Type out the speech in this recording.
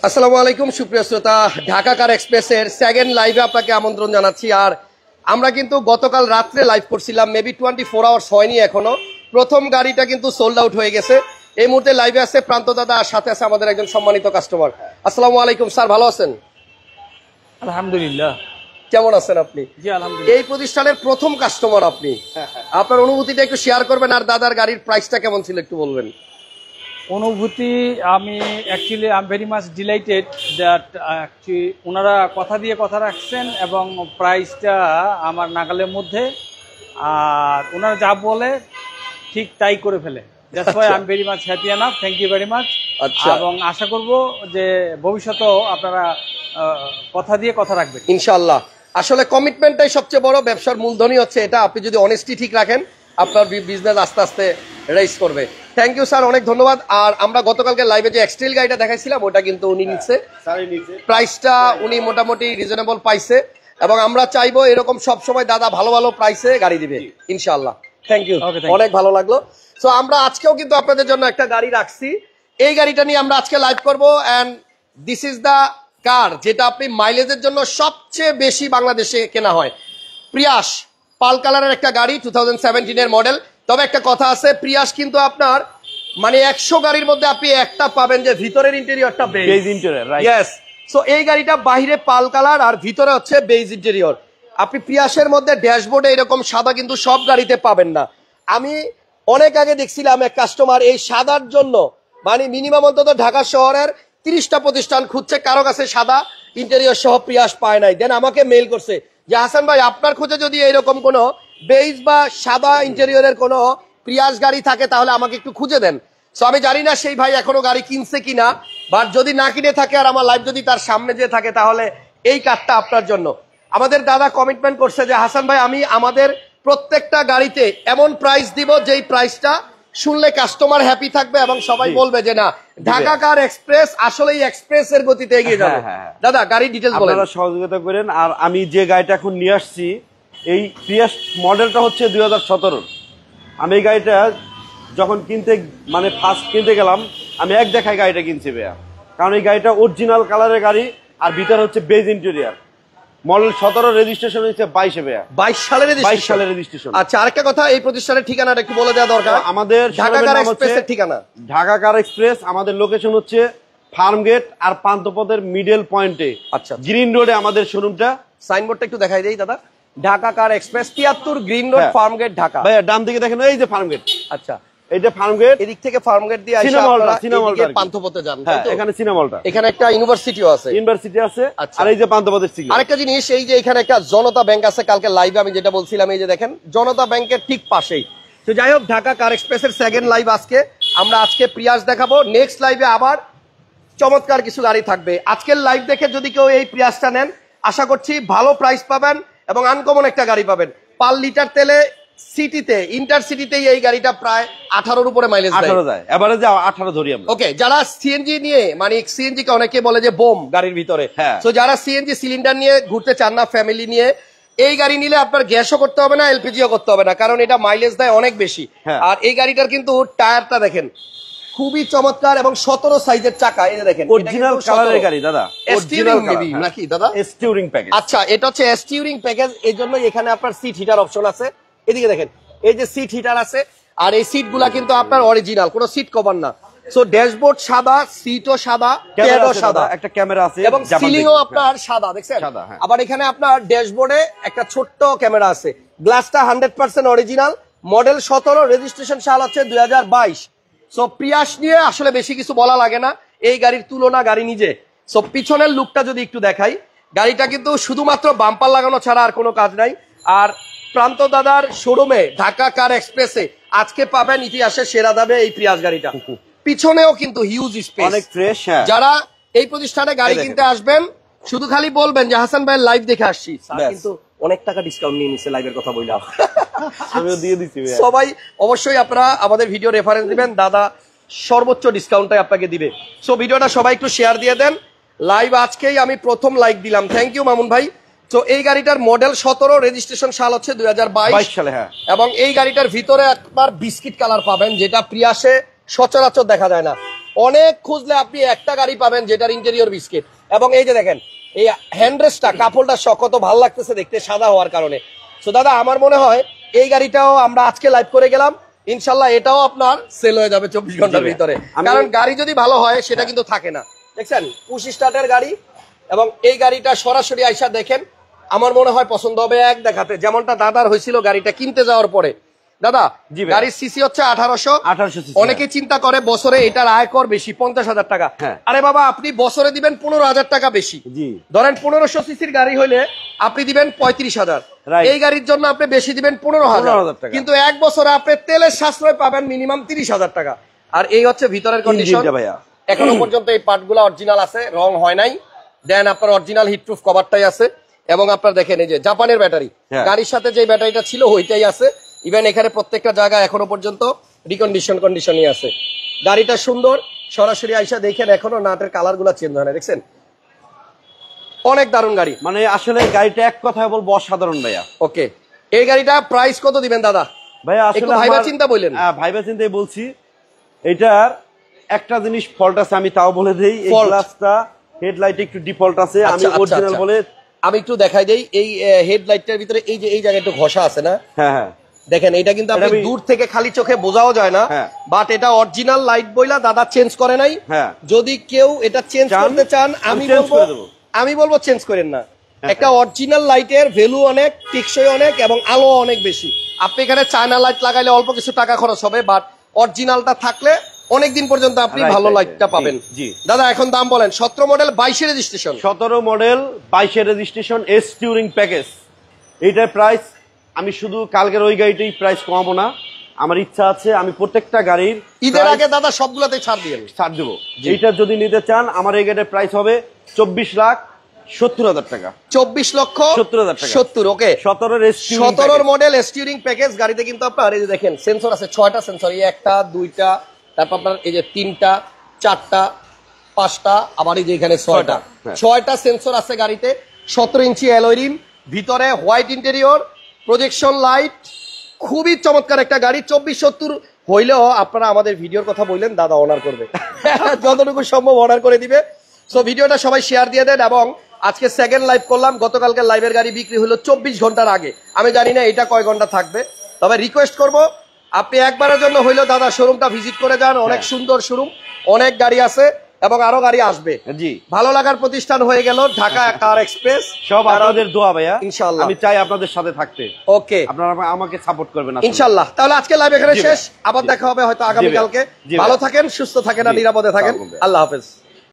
আসসালামু আলাইকুম সুপ্রিয় শ্রোতা, ঢাকা কার এক্সপ্রেসের সেকেন্ড লাইভে আপনাকে আমন্ত্রণ জানাচ্ছি। আর আমরা কিন্তু গতকাল রাত্রে লাইভ করছিলাম, মেবি 24 আওয়ার্স হয়নি এখনো। প্রথম গাড়িটা কিন্তু সোল্ড আউট হয়ে গেছে। এই মুহূর্তে লাইভে আছে প্রান্ত দাদা, আর সাথে আছে আমাদের একজন সম্মানিত কাস্টমার। আসসালামু আলাইকুম স্যার, ভালো আছেন? আলহামদুলিল্লাহ। কেমন আছেন আপনি? জি আলহামদুলিল্লাহ। এই প্রতিষ্ঠানের প্রথম কাস্টমার আপনি, আপনার অনুভূতিটা একটু শেয়ার করবেন, আর দাদার গাড়ির প্রাইসটা কেমন ছিল একটু বলবেন। অনুভূতি, আমি actually I am very much delighted that ওনারা কথা দিয়ে কথা রাখছেন এবং প্রাইসটা আমার নাগালের মধ্যে, আর ওনারা যা বলে ঠিক তাই করে ফেলে। That's why I am very much happy enough. Thank you very much. এবং আশা করব যে ভবিষ্যতেও আপনারা কথা দিয়ে কথা রাখবেন ইনশাআল্লাহ। আসলে কমিটমেন্টটাই সবচেয়ে বড়, ব্যবসার মূলধনই হচ্ছে এটা। আপনি যদি অনেস্টি ঠিক রাখেন, আপনার বিজনেস আস্তে আস্তে রাইজ করবে। থ্যাংক ইউ স্যার, অনেক ধন্যবাদ। আর আমরা গতকালকে লাইভে যে এক্সট্রিল গাড়িটা দেখাইছিলাম, ওটা কিন্তু উনি নিচ্ছে, প্রাইসটা উনি মোটামুটি রিজনেবল পাইছে, এবং আমরা চাইবো এরকম সব সময় দাদা ভালো ভালো প্রাইসে গাড়ি দিবে ইনশাআল্লাহ। থ্যাংক ইউ, অনেক ভালো লাগলো। সো আমরা আজকেও কিন্তু আপনাদের জন্য একটা গাড়ি রাখছি। এই গাড়িটা নিয়ে আমরা আজকে লাইভ করবো, and this is the car যেটা আপনি মাইলেজের জন্য সবচেয়ে বেশি বাংলাদেশে কেনা হয়। প্রিয়াস পাল কালারের একটা গাড়ি, 2017 এর মডেল। তবে একটা কথা আছে, প্রিয়াস কিন্তু আপনার মানে 100 গাড়ির মধ্যে আপনি একটা পাবেন যে ভিতরের ইন্টেরিয়রটা beige interior, right? Yes. So এই গাড়িটা বাইরে পাল কালার আর ভিতরে হচ্ছে বেজ ইন্টেরিয়র। আপনি প্রিয়াসের মধ্যে ড্যাশবোর্ডে এরকম সাদা কিন্তু সব গাড়িতে পাবেন না। আমি অনেক আগে দেখছিলাম এক কাস্টমার এই সাদার জন্য মানে মিনিমাম অন্তত ঢাকা শহরের 30টা প্রতিষ্ঠান খুঁজছে, কারো কাছে সাদা ইন্টেরিয়র সহ প্রিয়াস পায় নাই। দেন আমাকে মেইল করছে যে হাসান ভাই, আপনার খোঁজে যদি এরকম কোনো বেজ বা সাদা ইন্টেরিয়রের কোনো প্রিয়াস গাড়ি থাকে তাহলে আমাকে একটু খুঁজে দেন। সো আমি জানি না সেই ভাই এখনো গাড়ি কিনছে কিনা, বাট যদি না কিনে থাকে আর আমার লাইভ যদি তার সামনে যে থাকে, তাহলে এই কার্ডটা আপনার জন্য। আমাদের দাদা কমিটমেন্ট করছে যে হাসান ভাই, আমি আমাদের প্রত্যেকটা গাড়িতে এমন প্রাইস দিব যেই প্রাইসটা শুনলে কাস্টমার হ্যাপি থাকবে এবং সবাই বলবে যে না, ঢাকা কার এক্সপ্রেস আসলেই এক্সপ্রেস এর গতিতে এগিয়ে যাবে। দাদা গাড়ি ডিটেইলস বলেন, আপনারা সহযোগিতা করেন। আর আমি যে গাড়িটা এখন নিয়ে আসছি, এই প্রিয়াস মডেলটা হচ্ছে 2017। আমি এই গাড়িটা যখন ফার্স্ট কিনতে গেলাম, আমি এক দেখায় গাড়িটা কিনছি ভাইয়া, কারণ এই গাড়িটা অরিজিনাল কালারের গাড়ি, আর ভিতরে হচ্ছে বেজ ইন্টেরিয়র। মডেল 17, রেজিস্ট্রেশন হচ্ছে 22 ভাইয়া, 22 সালের রেজিস্ট্রেশন। আচ্ছা, আরেকটা কথা, এই প্রতিষ্ঠানের ঠিকানাটা একটু বলে দেওয়া দরকার। আমাদের ঢাকা কার এক্সপ্রেসের ঠিকানা, ঢাকা কার এক্সপ্রেস। আমাদের লোকেশন হচ্ছে ফার্মগেট আর পান্থপথের মিডল পয়েন্টে। আচ্ছা, গ্রিন রোডে আমাদের শোরুমটা। সাইনবোর্ডটা একটু দেখাই দেই দাদা, ঢাকা কার express 73 green road, Farmgate, Dhaka. ভাইয়া ডান দিকে দেখেন, এই যে ফার্মগেট। আচ্ছা, এইটা ফার্মগেট, এদিক থেকে ফার্মগেট দিয়ে আইসা আপনারা পান্থপথে যান। এখানে সিনেমালটা, এখানে একটা ইউনিভার্সিটিও আছে, আর এই যে পান্থপথের সিগন্যাল। আরেকটা জিনিস, এই যে এখানে একটা জনতা ব্যাংক আছে, কালকে লাইভে আমি যেটা বলছিলাম, এই যে দেখেন জনতা ব্যাংকের ঠিক পাশেই। তো যাই হোক, ঢাকা কার এক্সপ্রেসের সেকেন্ড লাইভ আজকে। আমরা আজকে প্রিয়াস দেখাবো, নেক্সট লাইভে আবার চমৎকার কিছু গাড়ি থাকবে। আজকের লাইভ দেখে যদি কেউ এই প্রিয়াসটা নেন, আশা করছি ভালো প্রাইস পাবেন এবং আনকমন একটা গাড়ি পাবেন। পার লিটার তেলে সিটিতে, ইন্টারসিটিতে এই গাড়িটা প্রায় 18-র উপরে মাইলেজ দেয়, এভারেজে 18 ধরি আমরা। ওকে, যারা সিএনজি নিয়ে, মানে সিএনজি কে অনেকে বলে যে বোম গাড়ির ভিতরে, তো যারা সিএনজি সিলিন্ডার নিয়ে ঘুরতে চান না ফ্যামিলি নিয়ে, এই গাড়ি নিলে আপনার গ্যাসও করতে হবে না, এলপিজিও করতে হবে না, কারণ এটা মাইলেজ দেয় অনেক বেশি। আর এই গাড়িটার কিন্তু টায়ারটা দেখেন খুবই চমৎকার এবং 17 সাইজের চাকা, এই যে দেখেন অরিজিনাল কালারের গাড়ি দাদা, অরিজিনাল মেবি নাকি দাদা, এসটিউরিং প্যাকেজ। আচ্ছা, এটা হচ্ছে এসটিউরিং প্যাকেজ, এই জন্য এখানে আপনার সিট হিটার অপশন আছে। এদিকে দেখেন, এই যে সিট হিটার আছে, আর এই সিট গুলা কিন্তু আপনার অরিজিনাল, কোনো সিট কভার না। সো ড্যাশবোর্ড সাদা, সিটও সাদা, প্যাডও সাদা, একটা ক্যামেরা আছে এবং সিলিংও আপনার সাদা, দেখছেন? আবার এখানে আপনার ড্যাশবোর্ডে একটা ছোট্ট ক্যামেরা আছে। গ্লাসটা 100% অরিজিনাল, মডেল 17, রেজিস্ট্রেশন সাল হচ্ছে 2022। সো প্রিয়াস নিয়ে আসলে বেশি কিছু বলা লাগে না, এই গাড়ির তুলনা গাড়ি নিজে। সো পিছনের লুকটা যদি একটু দেখাই, গাড়িটা কিন্তু শুধুমাত্র বাম্পার লাগানো ছাড়া আর কোনো কাজ নাই। আর প্রান্ত দাদার শোরুমে ঢাকা কার এক্সপ্রেসে আজকে পাবেন ইতিহাসের সেরা দামে এই প্রিয়াস গাড়িটা। পিছনেও কিন্তু হিউজ স্পেস, অনেক ফ্রেশ। যারা এই প্রতিষ্ঠানে গাড়ি কিনতে আসবেন, শুধু খালি বলবেন যে হাসান ভাই লাইভ দেখে আসছি, কিন্তু অনেক টাকা ডিসকাউন্ট নিয়ে নিচ্ছে লাইভের কথা বললাম, আমিও দিয়ে দিচ্ছি। সবাই অবশ্যই আপনারা আমাদের ভিডিও রেফারেন্স দিবেন, দাদা সর্বোচ্চ ডিসকাউন্টটাই আপনাকে দিবে। সো ভিডিওটা সবাই একটু শেয়ার দিয়ে দেন। লাইভ আজকেই আমি প্রথম লাইক দিলাম, থ্যাংক ইউ মামুন ভাই। তো এই গাড়িটার মডেল 17, রেজিস্ট্রেশন সাল হচ্ছে 2022 সালে। এবং এই গাড়িটার ভিতরে একবার বিস্কিট কালার পাবেন, যেটা প্রিয়াসে সচরাচর দেখা যায় না। অনেক খুঁজলে আপনি একটা গাড়ি পাবেন যেটার ইন্টেরিয়র বিস্কিট। এবং এই যে দেখেন এই হ্যান্ডরেস্টটা কাপড়টা কত ভালো লাগতেছে দেখতে সাদা হওয়ার কারণে। তো দাদা আমার মনে হয় এই গাড়িটাও আমরা আজকে লাইভ করে গেলাম, ইনশাল্লাহ এটাও আপনার সেল হয়ে যাবে 24 ঘন্টার ভিতরে, কারণ গাড়ি যদি ভালো হয় সেটা কিন্তু থাকে না। দেখছেন পুশ স্টার্টের গাড়ি, এবং এই গাড়িটা সরাসরি আইসা দেখেন, আমার মনে হয় পছন্দ হবে এক দেখাতে, যেমনটা দাদার হয়েছিল গাড়িটা কিনতে যাওয়ার পরে। দাদা গাড়ির সিসি হচ্ছে 1800। অনেকে চিন্তা করে বছরে এটার আয়কর বেশি 50,000 টাকা। আরে বাবা আপনি বছরে দিবেন 15,000 টাকা বেশি। ধরেন 1500 সিসির গাড়ি হইলে আপনি দিবেন 35,000, এই গাড়ির জন্য আপনি বেশি দিবেন 15,000 টাকা, কিন্তু এক বছরে আপনি তেলের সাশ্রয় পাবেন মিনিমাম 30,000 টাকা। আর এই হচ্ছে ভিতরের কন্ডিশন, এখনো পর্যন্ত এই পার্টগুলো অরিজিনাল আছে, রং হয় নাই। দেন আপনার অরিজিনাল হিটপ্রুফ কভারটাই আছে, এবং আপনার দেখেন এই যে জাপানের ব্যাটারি, গাড়ির সাথে যে ব্যাটারিটা ছিল ওইটাই আছে। ইভেন এখানে প্রত্যেকটা জায়গা এখনো পর্যন্ত কন্ডিশনই আছে। গাড়িটা সুন্দর, সরাসরি আইসা দেখেন, এখনো নাটের কালার গুলা চেঞ্জ হয় না, দেখছেন অনেক দারুণ গাড়ি। মানে আসলে গাড়িটা এক কথায় বলবো অসাধারণ ভাইয়া। ওকে, এই গাড়িটা প্রাইস কত দিবেন দাদা? ভাইয়া আসলে ভাইবা চিন্তা বললেন। ভাইবা চিন্তাই বলছি। এটার একটা জিনিস ফল্ট আছে, আমি তাও বলে দেই, এই গ্লাসটা হেডলাইট একটু ডিফল্ট আছে, আমি অরিজিনাল বলে আমি একটু দেখাই দেই। এই হেডলাইটটার ভিতরে এই যে এই জায়গায় একটু ঘষা আছে না? হ্যাঁ দেখেন এটা কিন্তু আপনি দূর থেকে খালি চোখে বোঝাও যায় না, বাট এটা অরিজিনাল লাইট বইলা দাদা চেঞ্জ করে নাই। যদি কেউ এটা চেঞ্জ করতে চান আমি বলবো চেঞ্জ করেন না। একটা অরিজিনাল লাইটের ভ্যালু অনেক, টেকসই অনেক, এবং আলো অনেক বেশি। আপনি এখানে চায়না লাইট লাগাইলে অল্প কিছু টাকা খরচ হবে, বাট অরিজিনালটা থাকলে অনেকদিন পর্যন্ত আপনি ভালো লাইটটা পাবেন। দাদা এখন দাম বলেন। 17 model 22 registration, 17 model 22 registration S Turing package. এইটার প্রাইস আমি শুধু কালকের ওই গাড়িটাই প্রাইস কমাবো না, আমার ইচ্ছা আছে আমি প্রত্যেকটা গাড়ির ঈদের আগে দাদা সবগুলোতে ছাড় দেবো। এইটা যদি নিতে চান আমার এই গাড়ির প্রাইস হবে 24,70,000 টাকা। 24,70,000 টাকা। 70 ওকে। 17 মডেল স্টিয়ারিং প্যাকেজ গাড়িতে কিন্তু আপনার এই যে দেখেন সেন্সর আছে 6টা সেন্সর, এই একটা দুইটা, তারপর আপনার এই যে 3টা 4টা 5টা, আবার এই যে এখানে 6টা সেন্সর আছে গাড়িতে। 17 ইঞ্চি অ্যালয় রিম, ভিতরে হোয়াইট ইন্টেরিয়র, প্রজেকশন লাইট, খুবই চমৎকার একটা গাড়ি। 2470 হইলেও আপনারা আমাদের ভিডিওর কথা বললেন, দাদা অনার করবে যতটুকু সম্ভব অনার করে দিবে। সো ভিডিওটা সবাই শেয়ার দিয়ে দেন। এবং আজকে সেকেন্ড লাইভ করলাম, গতকালকে লাইভের গাড়ি বিক্রি হলো 24 ঘন্টার আগে। আমি জানি না এটা কয় ঘন্টা থাকবে, তবে রিকোয়েস্ট করব আপনি একবারের জন্য হইলেও দাদা শোরুমটা ভিজিট করে যান। অনেক সুন্দর শোরুম, অনেক গাড়ি আছে এবং আরো গাড়ি আসবে। জি, ভালো লাগার প্রতিষ্ঠান হয়ে গেল ঢাকা কার এক্সপ্রেস। সব আপনাদের দোয়া ভাইয়া, ইনশাআল্লাহ আমি চাই আপনাদের সাথে থাকতে। ওকে, আপনারা আমাকে সাপোর্ট করবেন ইনশাআল্লাহ। তাহলে আজকে লাইভ এখানে শেষ, আবার দেখা হবে হয়তো আগামী কালকে। ভালো থাকেন, সুস্থ থাকেন আর নিরাপদে থাকেন। আল্লাহ হাফেজ।